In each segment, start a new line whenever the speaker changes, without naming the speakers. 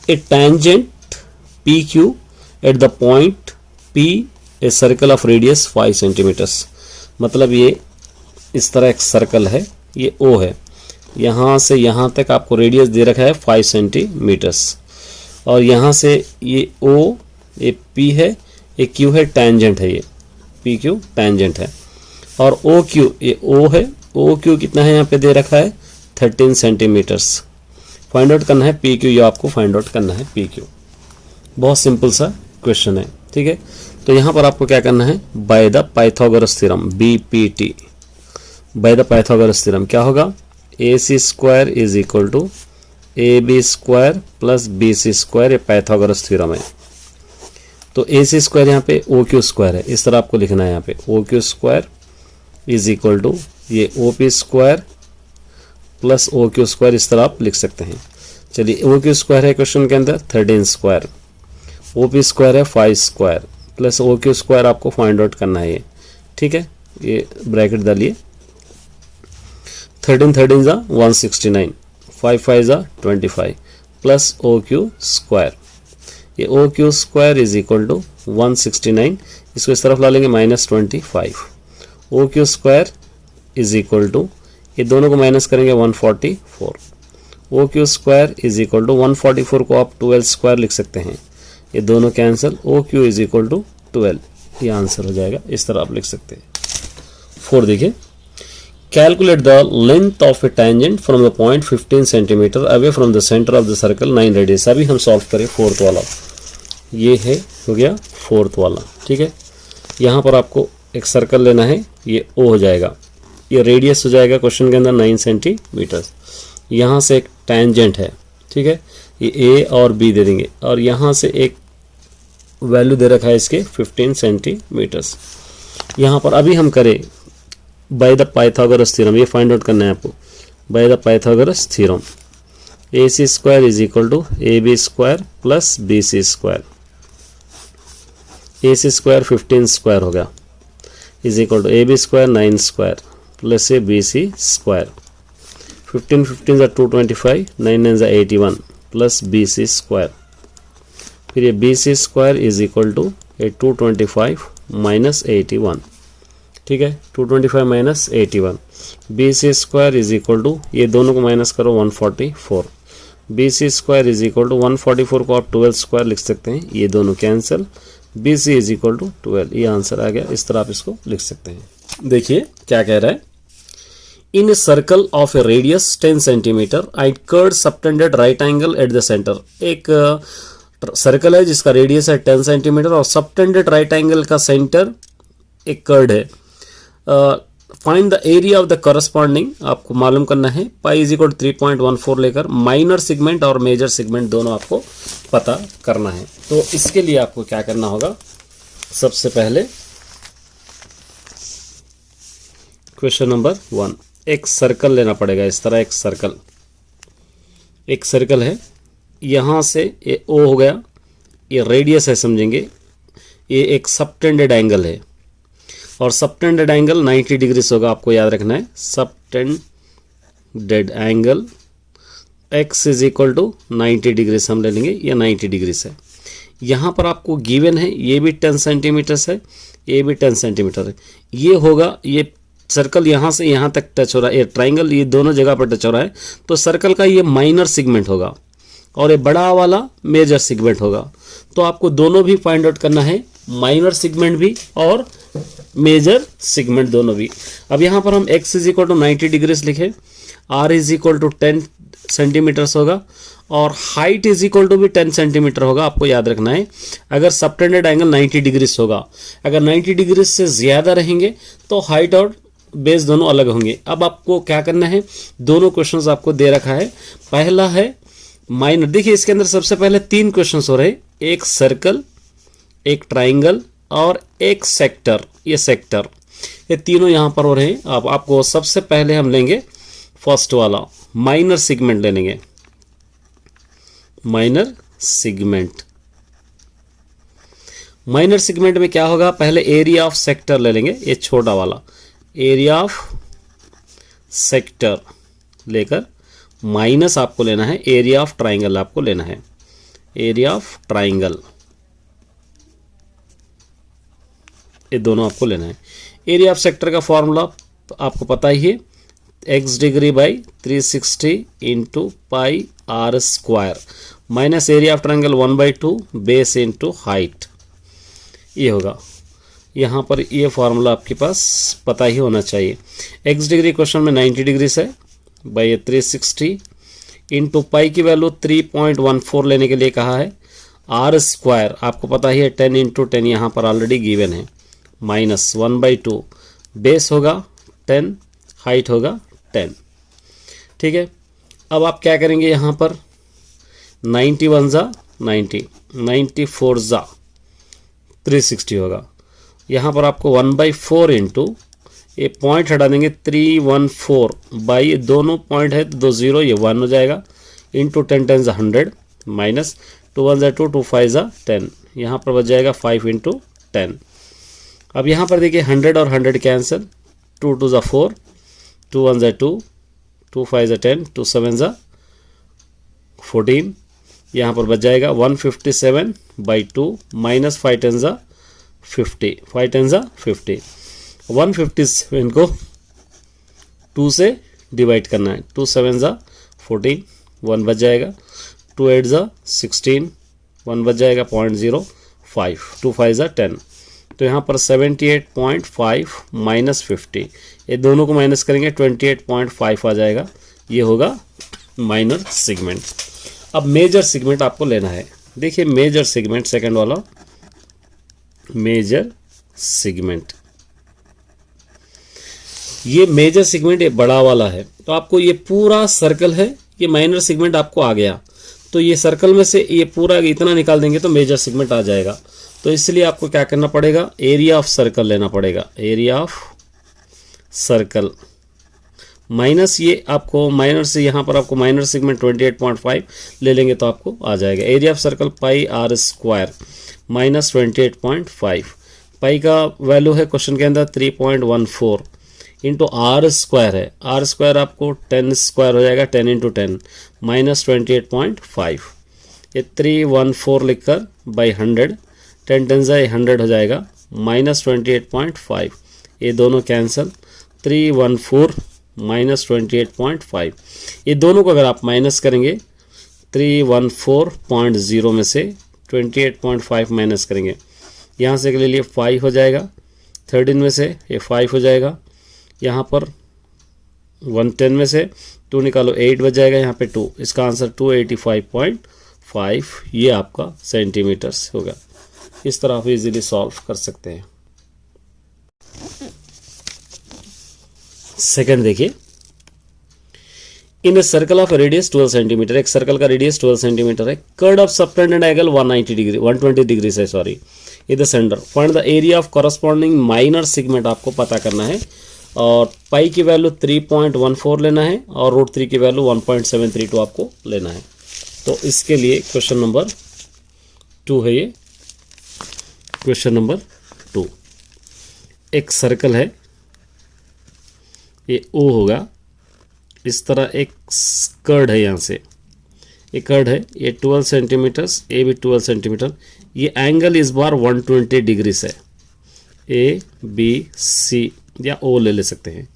A tangent P Q at the point P a circle of radius 5 centimetres. मतलब ये इस तरह एक सर्कल है, ये ओ है, यहाँ से यहाँ तक आपको रेडियस दे रखा है 5 सेंटीमीटर्स, और यहाँ से ये ओ, ये पी है, ये क्यू है, टेंजेंट है, ये पी क्यू टेंजेंट है, और ओ क्यू, ये ओ है, ओ क्यू कितना है यहाँ पे दे रखा है 13 सेंटीमीटर्स। फाइंड आउट करना है पी क्यू, ये आपको फाइंड आउट करना है पी क्यू। बहुत सिंपल सा क्वेश्चन है, ठीक है। तो यहाँ पर आपको क्या करना है, by the Pythagoras theorem, BPT, by the Pythagoras theorem क्या होगा, AC square is equal to AB square plus BC square, ये पाइथागोरस थ्योरम है। तो AC स्क्वायर यहाँ पे OQ स्क्वायर है, इस तरह आपको लिखना है यहाँ पे OQ square is equal to ये OP square plus OQ square, इस तरह आप लिख सकते हैं। चलिए OQ स्क्वायर है क्वेश्चन के अंदर 13 स्क्वायर, OP स्क्वायर है 5 स्क्वायर प्लस OQ स्क्वायर आपको फाइंड आउट करना है ये, ठीक है। ये ब्रैकेट डालिए, 13 13 जा 169, 5 5 जा 25 प्लस OQ स्क्वायर, ये OQ square is equal to 169, इसको इस तरफ ला लेंगे -25, OQ square is equal to, ये दोनों को माइनस करेंगे 144, OQ square is equal to 144 को आप 12 स्क्वायर लिख सकते हैं, ये दोनों cancel, OQ is equal to 12, ये आंसर हो जाएगा, इस तरह आप लिख सकते हैं। 4 देखिए, calculate the length of A tangent from the point 15 centimetre away from the centre of the circle 9 radius. अभी हम सॉल्व करें 4th वाला, ये है हो गया 4th वाला, ठीक है। यहाँ पर आपको एक सर्कल लेना है, ये O हो जाएगा, ये रेडियस हो जाएगा क्वेश्चन के अंदर 9 सेंटीमीटर, यहाँ से एक टेंजेंट है, ठीक है, ये A और B दे देंगे, और यहाँ से एक वैल्यू दे रखा है इसके 15 सेंटीमीटर्स। यहाँ पर अभी हम करें बाय द पाइथागोरस थ्योरम, ये फाइंड आउट करना है आपको, by the Pythagoras theorem AC square is equal to AB square plus BC square, AC square 15 square होगा is equal to AB square 9 square plus ये BC स्क्वायर, 15 15 जा 225, 9 9 जा 81 plus BC square, फिर ये BC square is equal to 225 minus 81, ठीक है, 225 minus 81, BC square is equal to, ये दोनों को माइनस करो 144, BC square is equal to 144 को आप 12 स्क्वायर लिख सकते हैं, ये दोनों cancel, BC is equal to 12, ये आंसर आ गया, इस तरह आप इसको लिख सकते हैं। देखिए क्या कह रहा है, in a circle of a radius 10 centimetre a chord subtended right angle at the centre. एक सर्कल है जिसका रेडियस है 10 सेंटीमीटर और सबटेंडेड राइट एंगल का सेंटर एक कर्ड है। Find the area of the corresponding, आपको मालूम करना है, पाई इज इक्वल 3.14 लेकर माइनर सेगमेंट और मेजर सेगमेंट दोनों आपको पता करना है। तो इसके लिए आपको क्या करना होगा, सबसे पहले क्वेश्चन नंबर 1, एक सर्कल लेना पड़ेगा, इस तरह एक सर्कल है, यहाँ से ये O हो गया, ये रेडियस है समझेंगे, ये एक सबटेंडेड एंगल है और सबटेंडेड एंगल 90 डिग्री होगा, आपको याद रखना है, subtended angle x is equal to 90 degree हम ले लेंगे, ये 90 डिग्री है। यहाँ पर आपको गिवन है ये भी 10 सेंटीमीटर है, ये भी 10 सेंटीमीटर है, ये होगा, ये सर्कल यहाँ से यहाँ तक टच हो रहा है, ये ट्राइंगल ये दोनों जगह पर टच हो रहा है, तो सर्कल का ये माइनर सेगमेंट होगा और ये बड़ा वाला मेजर सेगमेंट होगा। तो आपको दोनों भी फाइंड आउट करना है, माइनर सेगमेंट भी और मेजर सेगमेंट दोनों भी। अब यहाँ पर हम x is equal to 90 degrees लिखे, r is equal to 10 centimetres होगा और हाइट इज इक्वल टू भी 10 सेंटीमीटर होगा। आपको याद रखना है, अगर सबटेंडेड एंगल 90 डिग्रीज होगा, अगर 90 डिग्रीज से ज़्यादा रहेंगे तो हाइट और बेस दोनों अलग होंगे। अब आपको क्या करना है, दोनों क्वेश्चंस आपको दे रखा है, पहला है माइनर, देखिए इसके अंदर सबसे पहले 3 क्वेश्चंस हो रहे, एक सर्कल, एक ट्राइंगल और एक सेक्टर, ये सेक्टर, ये तीनों यहाँ पर हो रहे हैं। अब आपको सबसे पहले हम लेंगे फर्स्ट वाला माइनर सेगमेंट ले लेंगे, माइनर सेगमेंट। माइनर सेगमेंट में क्या होगा, पहले एरिया ऑफ सेक्टर ले लेंगे, ये छोटा वाला एरिया ऑफ सेक्टर लेकर माइनस आपको लेना है एरिया ऑफ ट्राइंगल आपको लेना है। एरिया ऑफ ट्राइंगल, ये दोनों आपको लेना है। एरिया ऑफ सेक्टर का फॉर्मूला आपको पता ही है, x degree by 360 into pi are square minus area of triangle 1/2 base into height, ये होगा। यहाँ पर ये फार्मूला आपके पास पता ही होना चाहिए। x डिग्री क्वेश्चन में 90 डिग्री से बाई 360 इंटू पाई की वैल्यू 3.14 लेने के लिए कहा है। आर स्क्वायर आपको पता ही है 10 इंटू 10 यहाँ पर ऑलरेडी गिवन है, माइनस 1/2 बेस होगा 10, हाइट होगा 10। ठीक है, अब आप क्या करेंगे, यहाँ पर 91 जा 90, 94 जा 360 होगा। यहाँ पर आपको 1/4 इंटू ये पॉइंट हटा देंगे 314 बाई, दोनों पॉइंट है तो 2 0, ये 1 हो जाएगा, इंटू 10 10 100 माइनस 2 1 2 2 5 10, यहाँ पर बच जाएगा 5 इंटू 10। अब यहाँ पर देखिए 100 और 100 कैंसिल, 2 2 4, 2 1 2, 2 5 10, 2 7 14, यहाँ पर बच जाएगा 157/2 माइनस 5 10 50, 5 10 50। 157 को 2 से डिवाइड करना है, 2 7 14, 1 बच जाएगा, 2 8 16, 1 बच जाएगा 0.05, 2 5 10। तो यहाँ पर 78.5 माइनस 50, ये दोनों को माइनस करेंगे 28.5 आ जाएगा, ये होगा माइनर सेगमेंट। अब मेजर सेगमेंट आपको लेना है। देखिए मेजर सेगमेंट, सेकंड वाला मेजर सेगमेंट, ये मेजर सेगमेंट ये बड़ा वाला है, तो आपको ये पूरा सर्कल है, ये माइनर सेगमेंट आपको आ गया, तो ये सर्कल में से ये पूरा इतना निकाल देंगे तो मेजर सेगमेंट आ जाएगा। तो इसलिए आपको क्या करना पड़ेगा, एरिया ऑफ सर्कल लेना पड़ेगा, एरिया ऑफ सर्कल माइनस ये आपको माइनर से, यहाँ पर आपको माइनर सेगमेंट 28.5 ले लेंगे तो आपको आ जाएगा। Area of circle pi are square minus 28.5, pi का वैल्यू है क्वेश्चन के अंदर 3.14 इंटू आर स्क्वायर है, आर स्क्वायर आपको 10 स्क्वायर हो जाएगा, 10 इंटू 10 माइनस 28.5, ये 314 लिखकर बाई 100, 10 10 से 100 हो जाएगा, माइनस 28.5, ये दोनों कैंसिल, 314 माइनस 28.5, ये दोनों को अगर आप माइनस करेंगे 314.0 में से 28.5 माइनस करेंगे, यहाँ से ले लिए 5 हो जाएगा, 13 में से ये 5 हो जाएगा, यहाँ पर 110 में से 2 निकालो 8 बच जाएगा, यहाँ पे 2, इसका आंसर 285.5 ये आपका सेंटीमीटर्स होगा। इस तरह आप इजीली सॉल्व कर सकते हैं। सेकंड देखिए, in a circle of radius 12 centimetre, एक सर्कल का रेडियस 12 सेंटीमीटर है, chord of subtended angle 120 degree है, sorry in the centre, find the area of corresponding minor segment आपको पता करना है, और पाई की वैल्यू 3.14 लेना है और √3 की वैल्यू 1.732 आपको लेना है। तो इसके लिए क्वेश्चन नंबर 2 है, ये क्वेश्चन नंबर 2, एक सर्कल है, ये O होगा, इस तरह एक कर्ड है, यहाँ से ये कर्ड है, ये 12 सेंटीमीटर्स, ये भी 12 सेंटीमीटर, ये एंगल इस बार 120 डिग्री है, ABC या O ले सकते हैं।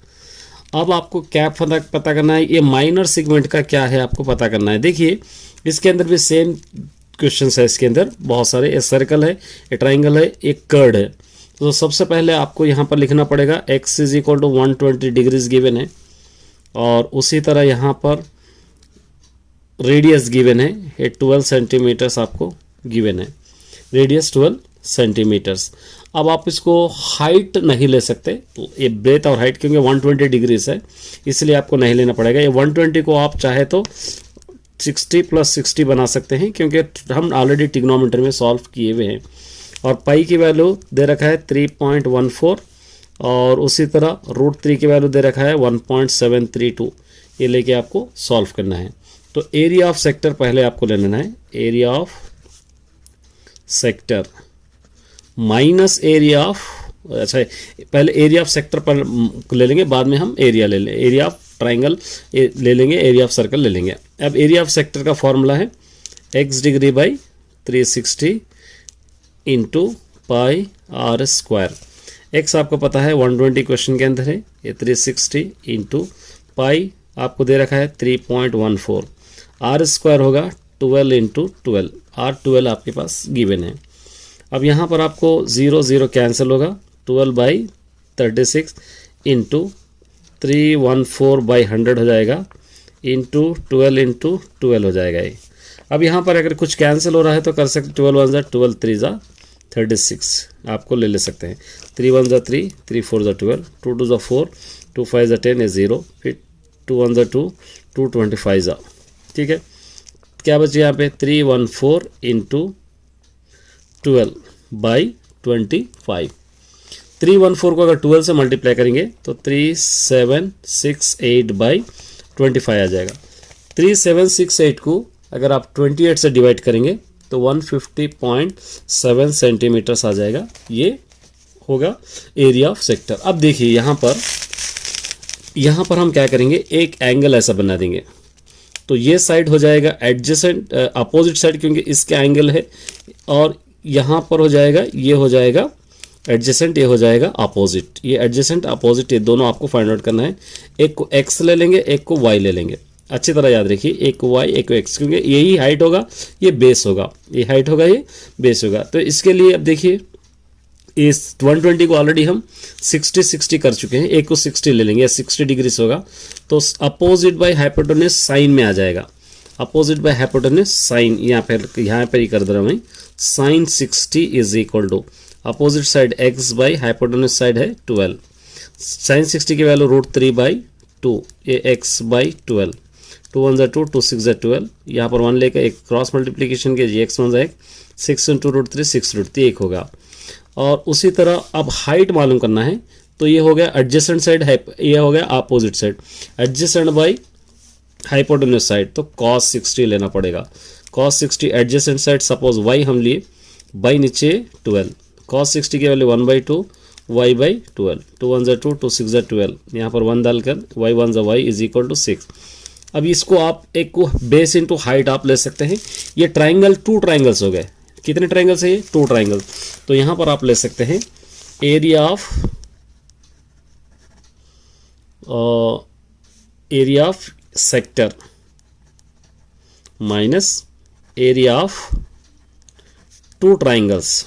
अब आपको क्या पता करना है, ये माइनर सेगमेंट का क्या है आपको पता करना है। देखिए इसके अंदर भी सेम क्वेश्चन है, इसके अंदर बहुत सारे, एक सर्कल है, एक ट्राइंगल है, एक कर्ड है। तो सबसे पहले आपको यहाँ पर लिखना पड़ेगा x = 120 डिग्रीज गिवन है, और उसी तरह यहाँ पर रेडियस गिवन है, ये 12 सेंटीमीटर्स आपको गिवन है, रेडियस 12 सेंटीमीटर्स। अब आप इसको हाइट नहीं ले सकते, ये ब्रेथ और हाइट, क्योंकि 120 डिग्रीज है इसलिए आपको नहीं लेना पड़ेगा। ये 120 को आप चाहे तो 60 + 60 बना सकते हैं, क्योंकि हम ऑलरेडी ट्रिग्नोमेट्री में सॉल्व किए हुए हैं। और पाई की वैल्यू दे रखा है 3.14, और उसी तरह √3 की वैल्यू दे रखा है 1.732, ये लेके आपको सॉल्व करना है। तो एरिया ऑफ सेक्टर पहले आपको ले लेना है, area of sector minus area of, अच्छा पहले एरिया ऑफ सेक्टर पर ले लेंगे, बाद में हम एरिया ले लेंगे, एरिया ऑफ ट्राइंगल ले लेंगे, एरिया ऑफ सर्कल ले लेंगे। अब एरिया ऑफ सेक्टर का फॉर्मूला है x degree by 360 into pi are square. X आपको पता है 120 क्वेश्चन के अंदर है, ये 360 इंटू पाई आपको दे रखा है 3.14। आर स्क्वायर होगा 12 इंटू 12, आर 12 आपके पास गिवन है। अब यहाँ पर आपको 0 0 कैंसिल होगा, 12/36 इंटू 314/100 हो जाएगा, इंटू 12 इंटू 12 हो जाएगा ये। अब यहाँ पर अगर कुछ कैंसिल हो रहा है तो कर सकते 12 1 ज़ा 12 3 ज़ा 36 आपको ले सकते हैं। 3 1 ज़ा 3, 3 4 ज़ा 12, 2 2 ज़ा 4, 2 5 ज़ा 10 है 0, फिर 2 1 ज़ा 2, 2 25 ज़ा। ठीक है, क्या बचे यहाँ पे 314 इंटू 12/25। 314 को अगर 12 से मल्टीप्लाई करेंगे तो 3768/25 आ जाएगा। 3768 को अगर आप 28 से डिवाइड करेंगे तो 150.7 सेंटीमीटर्स आ जाएगा। ये होगा एरिया ऑफ सेक्टर। अब देखिए यहाँ पर हम क्या करेंगे, एक एंगल ऐसा बना देंगे तो ये साइड हो जाएगा एडजेसेंट अपोजिट साइड, क्योंकि इसके एंगल है, और यहाँ पर हो जाएगा, ये हो जाएगा एडजेसेंट, ये हो जाएगा अपोजिट। ये एडजेसेंट अपोजिट ये दोनों आपको फाइंड आउट करना है। एक को एक्स ले लेंगे, एक को वाई ले लेंगे। अच्छी तरह याद रखिए, एक को वाई एक को एक्स, क्योंकि यही हाइट होगा, ये बेस होगा, ये हाइट होगा, ये बेस होगा। तो इसके लिए अब देखिए इस 120 को ऑलरेडी हम 60 कर चुके हैं, एक को 60 ले लेंगे, 60 डिग्री से होगा तो अपोजिट बाय हाइपोटेन्यूज साइन में आ जाएगा। अपोजिट बाय हाइपोटेन्यूज साइन यहाँ पर ही कर दे रहा हूँ मैं, sine 60 is equal to opposite side x by hypotenuse side है 12। साइन 60 की वैल्यू √3/2, ये x बाई 12, 2 1 ज़ा 2, 2 6 ज़ा 12, यहाँ पर 1 लेकर एक क्रॉस मल्टीप्लीकेशन के x 1 ज़ा 1, 6 इंटू √3 6√3 1 होगा। और उसी तरह अब हाइट मालूम करना है तो ये हो गया एडजेसेंट साइड, ये हो गया opposite side, adjacent by hypotenuse side, तो cos 60 लेना पड़ेगा। cos 60 adjacent side, suppose y हम लिए, बाई नीचे 12, cos 60 की वैल्यू 1/2 y/12, 2 1 ज़ा 2, 2 6 ज़ा 12, यहाँ पर 1 डालकर y 1 ज़ा y इज इक्वल टू 6। अब इसको आप एक को बेस इंटू हाइट आप ले सकते हैं। ये ट्राइंगल 2 ट्राइंगल्स हो गए। कितने ट्राइंगल्स है ये? 2 ट्राइंगल। तो यहाँ पर आप ले सकते हैं area of sector minus area of 2 triangles.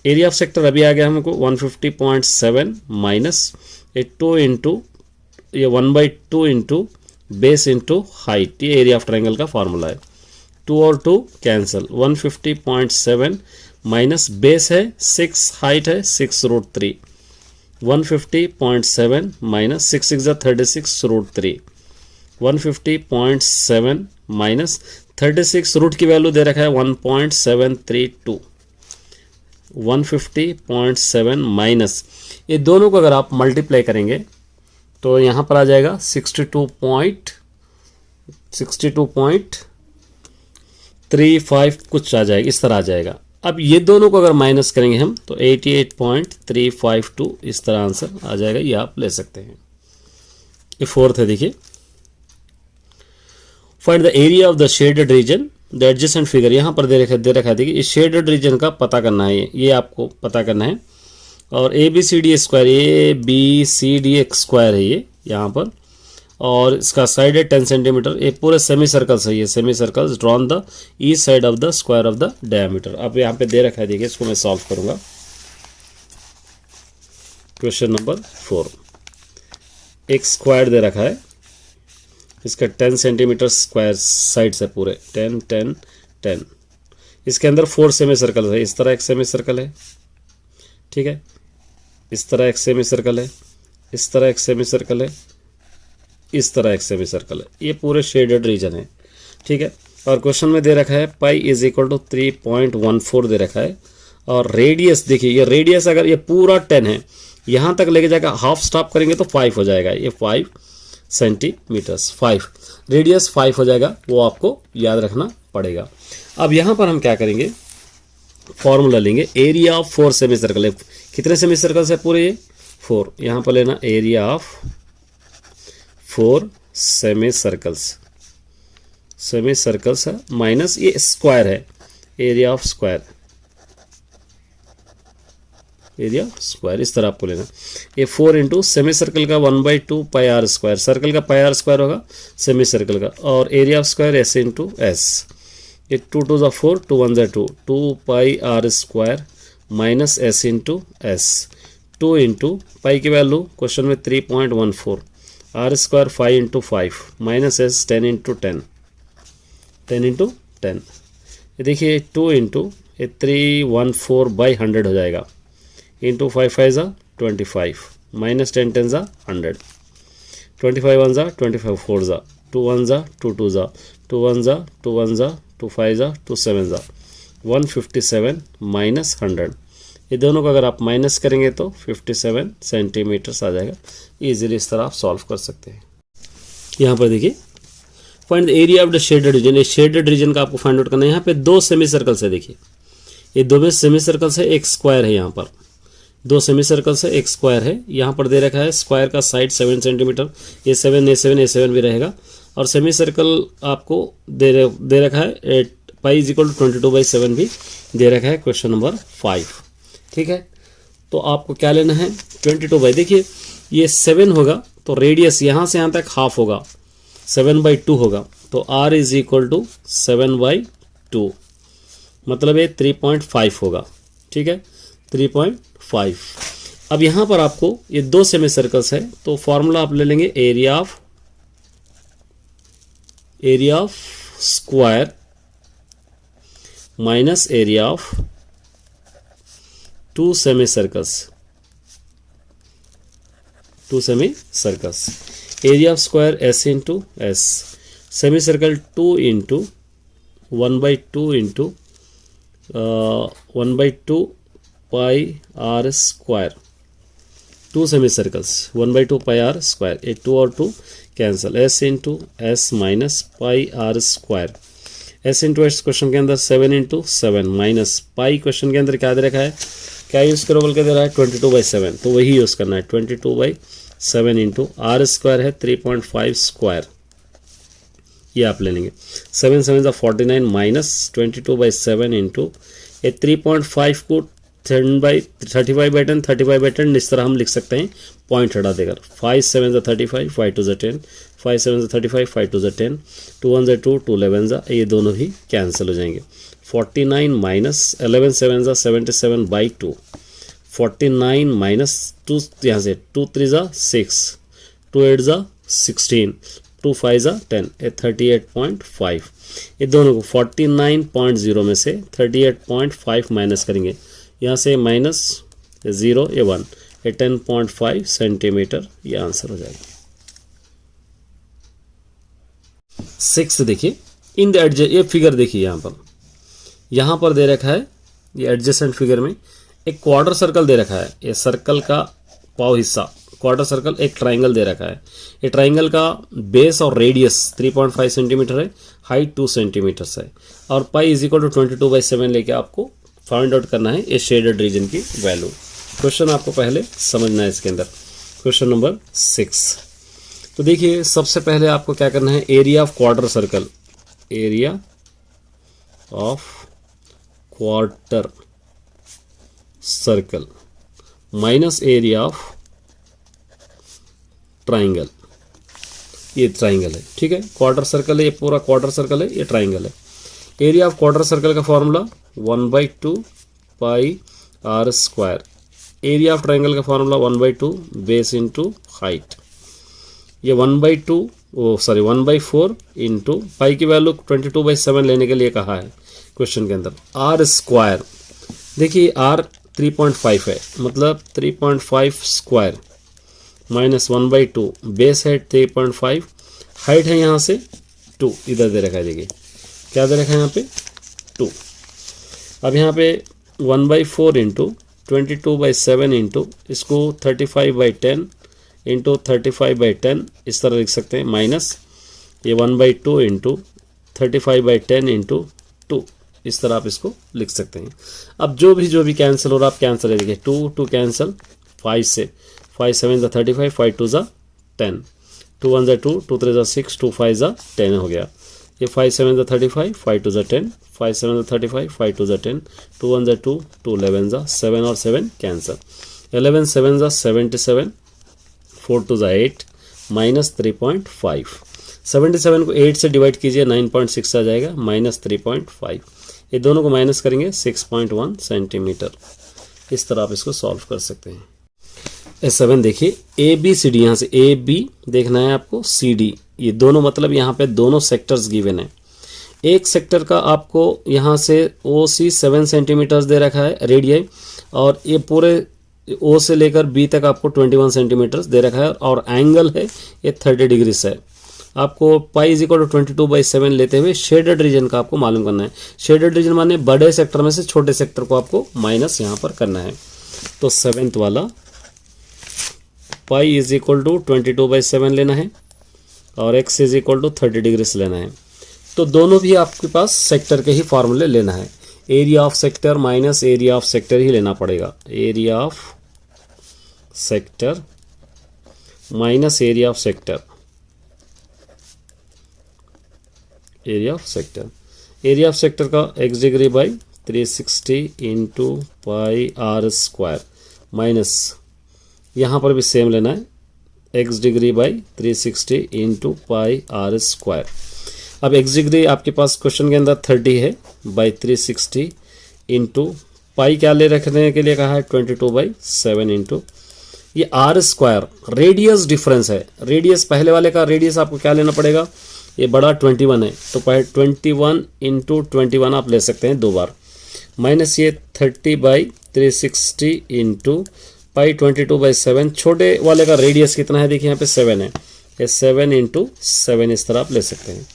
Area of sector अभी आ गया हमको 150.7 माइनस ये 2 इंटू ये 1/2 इंटू बेस इंटू हाइट, ये एरिया ऑफ ट्राइंगल का फॉर्मूला है। 2 और 2 कैंसिल, 150.7 माइनस बेस है 6, हाइट है 6√3, 150.7 माइनस 6 6 ज़ा 36√3, 150.7 माइनस 36 रूट की वैल्यू दे रखा है 1.732, 150.7 माइनस ये दोनों को अगर आप मल्टीप्लाई करेंगे तो यहाँ पर आ जाएगा 62.35 कुछ आ जाएगा, इस तरह आ जाएगा। अब ये दोनों को अगर माइनस करेंगे हम तो 88.352 इस तरह आंसर आ जाएगा, ये आप ले सकते हैं। ये 4th है, देखिए find the area of the shaded region the adjacent figure. यहाँ पर दे रखा है, देखिए इस शेडेड रीजन का पता करना है, ये आपको पता करना है। और ABCD स्क्वायर, ABCD एक स्क्वायर है ये यहाँ पर, और इसका साइड है 10 सेंटीमीटर। ये पूरे सेमी सर्कल्स है, ये semi circles drawn the east side of the square of the diameter. अब यहाँ पे दे रखा है, देखिए इसको मैं सॉल्व करूंगा। क्वेश्चन नंबर 4, एक स्क्वायर दे रखा है, इसका 10 सेंटीमीटर स्क्वायर साइड्स है पूरे, 10 10 10। इसके अंदर 4 सेमी सर्कल है। इस तरह एक सेमी सर्कल है, ठीक है, इस तरह एक सेमी सर्कल है, इस तरह एक सेमी सर्कल है, इस तरह एक सेमी सर्कल है। ये पूरे शेडेड रीजन है, ठीक है। और क्वेश्चन में दे रखा है पाई इज इक्वल टू 3.14 दे रखा है। और रेडियस देखिए, ये रेडियस अगर ये पूरा 10 है, यहाँ तक लेके जाकर हाफ स्टॉप करेंगे तो 5 हो जाएगा, ये 5 सेंटीमीटर्स, 5 रेडियस 5 हो जाएगा, वो आपको याद रखना पड़ेगा। अब यहाँ पर हम क्या करेंगे, फॉर्मूला लेंगे एरिया ऑफ 4 सेमी सर्कल है। कितने सेमी सर्कल्स है पूरे? ये 4। यहाँ पर लेना area of 4 semi circles. Semi circles है माइनस ये स्क्वायर है, area of square, area square इस तरह आपको लेना। ये 4 इंटू सेमी सर्कल का 1/2 पाई आर स्क्वायर, सर्कल का पाई आर स्क्वायर होगा सेमी सर्कल का, और area of square s into S. ये 2 2 ज़ा 4, 2 1 ज़ा 2, 2 pi are square minus S into S. 2 into pi की वैल्यू क्वेश्चन में 3.14, R square 5 into 5 minus S 10 into 10, 10 into 10। ये देखिए 2 इंटू ये 314/100 हो जाएगा, इंटू 5 5 ज़ा 25 माइनस 10 10 ज़ा 100, 25 1 ज़ा 25 4 ज़ा 2 1 ज़ा 2 2 ज़ा 2 1 ज़ा 2 1 ज़ा 2 5 ज़ा 2 7 ज़ा 157 माइनस 100। ये दोनों का अगर आप माइनस करेंगे तो 57 सेंटीमीटर्स आ जाएगा। इजीली इस तरह आप सॉल्व कर सकते हैं। यहाँ पर देखिए find the area of the shaded region, ये शेडेड रीजन का आपको फाइंड आउट करना है। यहाँ पे 2 सेमी सर्कल्स है, देखिए ये 2 सेमी सर्कल्स है, एक स्क्वायर है। यहाँ पर 2 सेमी सर्कल्स है, एक स्क्वायर है। यहाँ पर दे रखा है स्क्वायर का साइड 7 सेंटीमीटर, ये 7 A7 भी रहेगा, और सेमी सर्कल आपको दे रखा है पाई इज इक्वल टू 22/7 भी दे रखा है क्वेश्चन नंबर 5। ठीक है, तो आपको क्या लेना है 22 देखिए ये 7 होगा तो रेडियस यहाँ से यहाँ तक हाफ होगा, 7/2 होगा, तो r इज इक्वल टू 7/2, मतलब ये 3.5 होगा। ठीक है, 3.5। अब यहाँ पर आपको ये 2 सेमी सर्कल्स है, तो फॉर्मूला आप ले लेंगे area of square minus area of 2 semi circles, 2 semi circles. Area of square s into s, semi circle 2 into 1/2 into 1/2 pi are square, 2 semi circles 1/2 pi are square, ये 2 और 2 cancel, s into s minus pi are square. S into s question के अंदर 7 into 7 minus pi question के अंदर क्या दे रखा है, क्या यूज़ करो बोल के दे रहा है 22/7, तो वही यूज़ करना है 22/7 इंटू आर स्क्वायर है 3.5 स्क्वायर, ये आप ले लेंगे। 7 7 ज़ा 49 माइनस 22/7 इंटू ये 3.5 को 35/10 35/10 इस तरह हम लिख सकते हैं, पॉइंट हटा देकर। 5 7 ज़ा 35, 5 2 ज़ा 10, 5 7 ज़ा 35, 5 2 ज़ा 10, 2 1 ज़ा 2, 2 11 ज़ा, ये दोनों भी कैंसिल हो जाएंगे। 49 माइनस 11 7 ज़ा 77/2, 49 माइनस 2 यहाँ से 2 3 ज़ा 6, 2 8 ज़ा 16, 2 5 ज़ा 10, ये 38.5। ये दोनों को 49.0 में से 38.5 माइनस करेंगे, यहाँ से माइनस 0 ये 1, ये 10.5 सेंटीमीटर ये आंसर हो जाएगा। 6 देखिए इन द एडजस्ट, ये फिगर देखिए यहाँ पर दे रखा है, ये एडजेसेंट फिगर में एक क्वार्टर सर्कल दे रखा है, ये सर्कल का पाव हिस्सा क्वार्टर सर्कल, एक ट्राइंगल दे रखा है। ये ट्राइंगल का बेस और रेडियस 3.5 सेंटीमीटर है, हाइट 2 सेंटीमीटर है, और पाई इज इक्वल टू 22/7 लेके आपको फाइंड आउट करना है ये शेडेड रीजन की वैल्यू। क्वेश्चन आपको पहले समझना है इसके अंदर। क्वेश्चन नंबर 6, तो देखिए सबसे पहले आपको क्या करना है, area of quarter circle, area of quarter circle minus area of triangle, ये ट्राइंगल है। ठीक है, क्वार्टर सर्कल है, ये पूरा क्वार्टर सर्कल है, ये ट्राइंगल है। एरिया ऑफ क्वार्टर सर्कल का formula 1/2 pi are square, area of triangle का फॉर्मूला 1/2 बेस इंटू हाइट, ये 1/4 इंटू पाई की वैल्यू 22/7 लेने के लिए कहा है क्वेश्चन के अंदर। आर स्क्वायर देखिए आर 3.5 है, मतलब 3.5 स्क्वायर माइनस 1/2 बेस है 3.5, हाइट है यहाँ से 2, इधर दे रखा है, देखिए क्या दे रखा है यहाँ पे 2। अब यहाँ पे 1/4 इंटू 22/7 इंटू इसको 35/10 इंटू 35/10 इस तरह लिख सकते हैं, माइनस ये 1/2 इंटू 35/10 इंटू 2, इस तरह आप इसको लिख सकते हैं। अब जो भी कैंसिल हो रहा है आप कैंसिल है, देखिए 2 2 कैंसिल, 5 से 5 7 ज़ा 35, 5 2 ज़ा 10, 2 1 ज़ा 2, 2 3 ज़ा 6, 2 5 ज़ा 10 हो गया। ये 5 7 ज़ा 35, 5 2 ज़ा 10, 5 7 ज़ा 35, 5 2 ज़ा 10, 2 1 ज़ा 2, 2 11 ज़ा 7 और 7 कैंसिल, 11 7 ज़ा 77, 4 2 ज़ा 8 माइनस 3.5, 77 को 8 से डिवाइड कीजिए 9.6 आ जाएगा माइनस 3.5, ये दोनों को माइनस करेंगे 6.1 सेंटीमीटर। इस तरह आप इसको सॉल्व कर सकते हैं। S7 देखिए ए बी सी डी, यहाँ से ए बी देखना है आपको, सी डी, ये दोनों मतलब यहाँ पे दोनों सेक्टर्स गिवन है। एक सेक्टर का आपको यहाँ से ओ सी 7 सेंटीमीटर्स दे रखा है रेडियस, और ये पूरे ओ से लेकर बी तक आपको 21 सेंटीमीटर्स दे रखा है, और एंगल है ये 30 डिग्री से। आपको पाई इज इक्वल टू 22/7 लेते हुए शेडेड रीजन का आपको मालूम करना है। शेडेड रीजन माने बड़े सेक्टर में से छोटे सेक्टर को आपको माइनस यहाँ पर करना है। तो 7th वाला पाई इज इक्वल टू 22/7 लेना है और x is equal to 30 degree से लेना है। तो दोनों भी आपके पास सेक्टर के ही फॉर्मूले लेना है। Area of sector minus area of sector ही लेना पड़ेगा। Area of sector minus area of sector, area of sector, area of sector का x degree by 360 into pi are square minus, यहाँ पर भी सेम लेना है, x degree by 360 into pi are square. अब x डिग्री आपके पास question के अंदर 30 है, बाई 360 इंटू पाई क्या ले रखने के लिए कहा है 22/7 इंटू ये आर स्क्वायर, रेडियस डिफरेंस है। रेडियस पहले वाले का रेडियस आपको क्या लेना पड़ेगा, ये बड़ा 21 है तो 21 इंटू 21 आप ले सकते हैं 2 बार, माइनस ये 30/360 इंटू पाई 22/7, छोटे वाले का रेडियस कितना है देखिए यहाँ पे 7 है, ये 7 इंटू 7 इस तरह आप ले सकते हैं।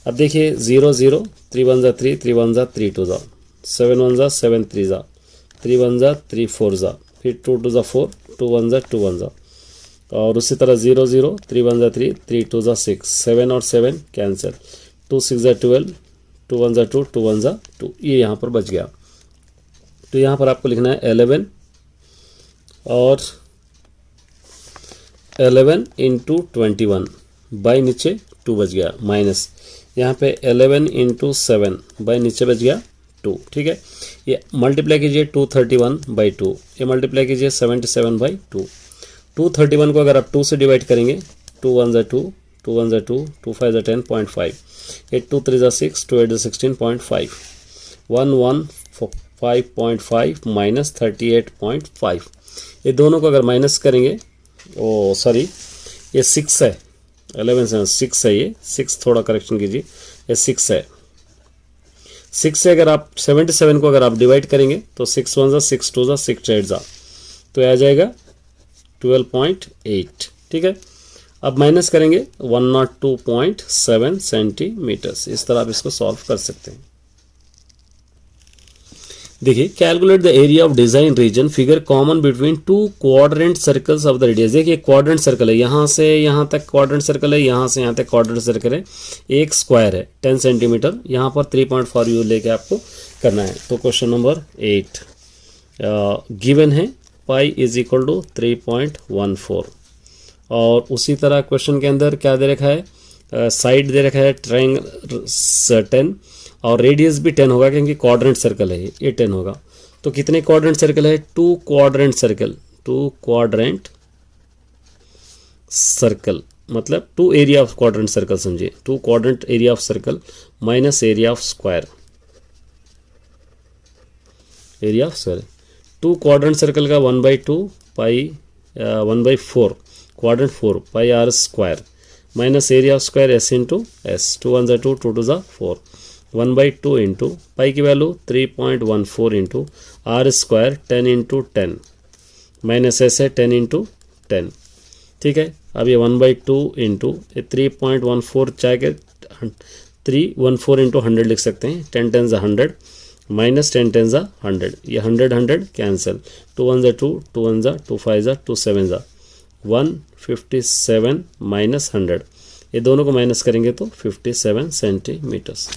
अब देखिए 0 0, 3 1 ज़ा 3, 3 1 ज़ा 3 2 ज़ा, 7 1 ज़ा 7 3 ज़ा, 3 1 ज़ा 3 4 ज़ा, फिर 2 2 ज़ा 4, 2 1 ज़ा 2 1 ज़ा, और उसी तरह 0 0, 3 1 ज़ा 3, 3 2 ज़ा 6, 7 और 7 कैंसिल, 2 6 ज़ा 12, 2 1 ज़ा 2, 2 1 ज़ा 2, ये यहाँ पर बच गया। तो यहाँ पर आपको लिखना है 11 और 11 इंटू 21 बाई नीचे 2 बच गया, माइनस यहाँ पे 11 इंटू 7 बाई नीचे बच गया 2, ठीक है। ये मल्टीप्लाई कीजिए 231/2, ये मल्टीप्लाई कीजिए 77/2, 231 को अगर आप 2 से डिवाइड करेंगे 2 1 ज़ा 2, 2 1 ज़ा 2, 2 5 ज़ा 10.5, 8 2 3 ज़ा 6, 2 8 ज़ा 16.5, 1 1 5.5 माइनस 38.5, ये दोनों को अगर माइनस करेंगे, ओ सॉरी ये 6 है, 11 से 6 है, ये 6 थोड़ा करेक्शन कीजिए, ये 6 है। 6 से अगर आप 77 को अगर आप डिवाइड करेंगे तो 6 1 ज़ा 6 2 ज़ा 6 8 ज़ा, तो आ जाएगा 12.8, ठीक है। अब माइनस करेंगे 102.7 सेंटीमीटर्स। इस तरह आप इसको सॉल्व कर सकते हैं। देखिए calculate the area of design region, figure common between 2 quadrant circles of the radius. देखिए क्वाड्रेंट सर्कल है, यहाँ से यहाँ तक क्वाड्रेंट सर्कल है, यहाँ से यहाँ तक क्वाड्रेंट सर्कल है, एक स्क्वायर है 10 सेंटीमीटर, यहाँ पर 3.4 यू लेके आपको करना है। तो क्वेश्चन नंबर 8 गिवन है पाई इज इक्वल टू 3.14, और उसी तरह क्वेश्चन के अंदर क्या दे रखा है, साइड दे रखा है ट्रायंगल 10 और रेडियस भी 10 होगा क्योंकि क्वाड्रेंट सर्कल है ये 10 होगा। तो कितने क्वाड्रेंट सर्कल है, 2 क्वाड्रेंट सर्कल, 2 क्वाड्रेंट सर्कल मतलब 2 एरिया ऑफ क्वाड्रेंट सर्कल समझिए, 2 quadrant area of circle minus area of square, area of square. 2 quadrant circle का 1/2 pi 1/4 quadrant 4 pi are square minus area of square s into S, 2 1 ज़ा 2, 2 2 ज़ा 4, 1/2 into pi की value 3.14 into r square 10 into 10 minus s है 10 into 10, ठीक है। अब ये 1/2 into 3.14 चाहे के 314 इंटू 100 लिख सकते हैं, 10 10 ज़ा 100 माइनस 10 10 ज़ा 100, ये 100 100 कैंसिल, 2 1 ज़ा 2, 2 1 ज़ा 2 5 ज़ा 2 7 ज़ा 157 माइनस 100, ये दोनों को माइनस करेंगे तो 57 सेंटीमीटर्स।